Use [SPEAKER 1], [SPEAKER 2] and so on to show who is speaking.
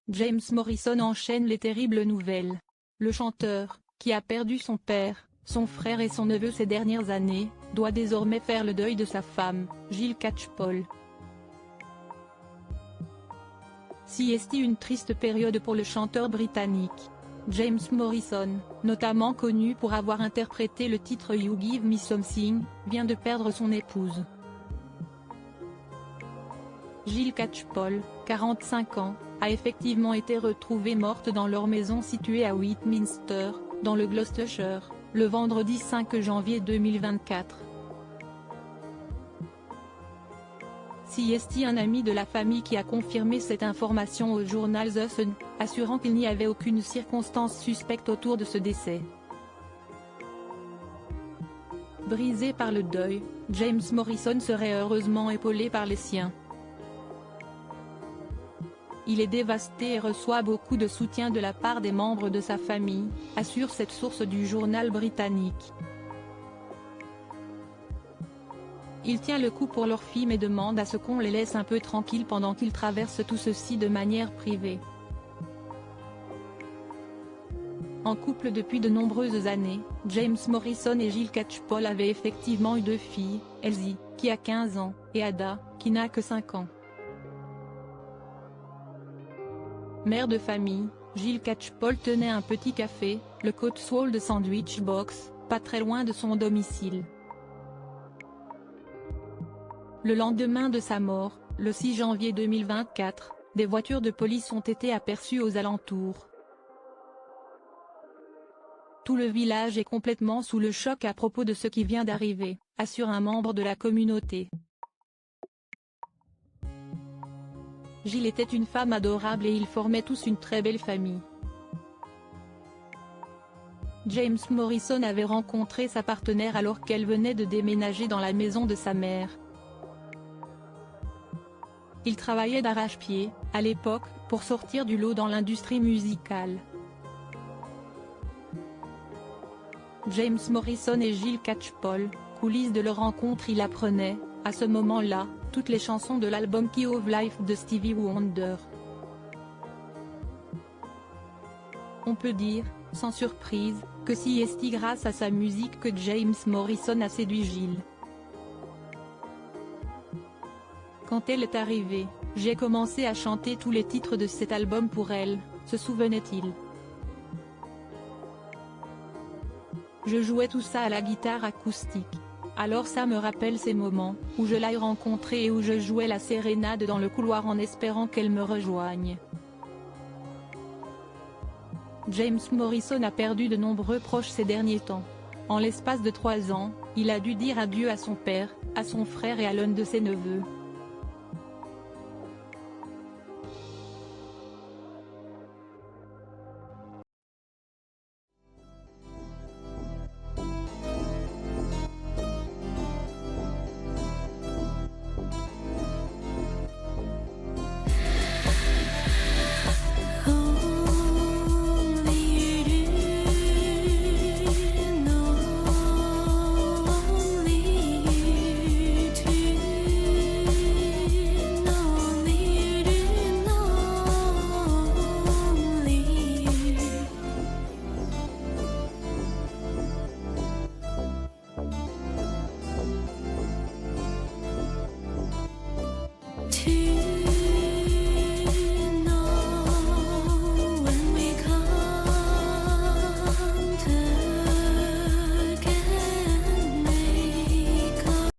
[SPEAKER 1] James Morrison enchaîne les terribles nouvelles. Le chanteur, qui a perdu son père, son frère et son neveu ces dernières années, doit désormais faire le deuil de sa femme, Jill Catchpole. Si est une triste période pour le chanteur britannique. James Morrison, notamment connu pour avoir interprété le titre You Give Me Something, vient de perdre son épouse. Jill Catchpole, 45 ans, a effectivement été retrouvée morte dans leur maison située à Westminster, dans le Gloucestershire, le vendredi 5 janvier 2024. Si est un ami de la famille qui a confirmé cette information au journal The Sun, assurant qu'il n'y avait aucune circonstance suspecte autour de ce décès. Brisé par le deuil, James Morrison serait heureusement épaulé par les siens. Il est dévasté et reçoit beaucoup de soutien de la part des membres de sa famille, assure cette source du journal britannique. Il tient le coup pour leur fille mais demande à ce qu'on les laisse un peu tranquilles pendant qu'ils traversent tout ceci de manière privée. En couple depuis de nombreuses années, James Morrison et Jill Catchpole avaient effectivement eu 2 filles, Elsie, qui a 15 ans, et Ada, qui n'a que 5 ans. Mère de famille, Jill Catchpole tenait un petit café, le Cotswold Sandwich Box, pas très loin de son domicile. Le lendemain de sa mort, le 6 janvier 2024, des voitures de police ont été aperçues aux alentours. Tout le village est complètement sous le choc à propos de ce qui vient d'arriver, assure un membre de la communauté. Jill était une femme adorable et ils formaient tous une très belle famille. James Morrison avait rencontré sa partenaire alors qu'elle venait de déménager dans la maison de sa mère. Il travaillait d'arrache-pied, à l'époque, pour sortir du lot dans l'industrie musicale. James Morrison et Jill Catchpole, coulisses de leur rencontre. Il apprenait, à ce moment-là, toutes les chansons de l'album Key of Life de Stevie Wonder. On peut dire, sans surprise, que c'est grâce à sa musique que James Morrison a séduit Jill. Quand elle est arrivée, j'ai commencé à chanter tous les titres de cet album pour elle, se souvenait-il. Je jouais tout ça à la guitare acoustique. Alors ça me rappelle ces moments, où je l'ai rencontrée et où je jouais la sérénade dans le couloir en espérant qu'elle me rejoigne. James Morrison a perdu de nombreux proches ces derniers temps. En l'espace de 3 ans, il a dû dire adieu à son père, à son frère et à l'un de ses neveux.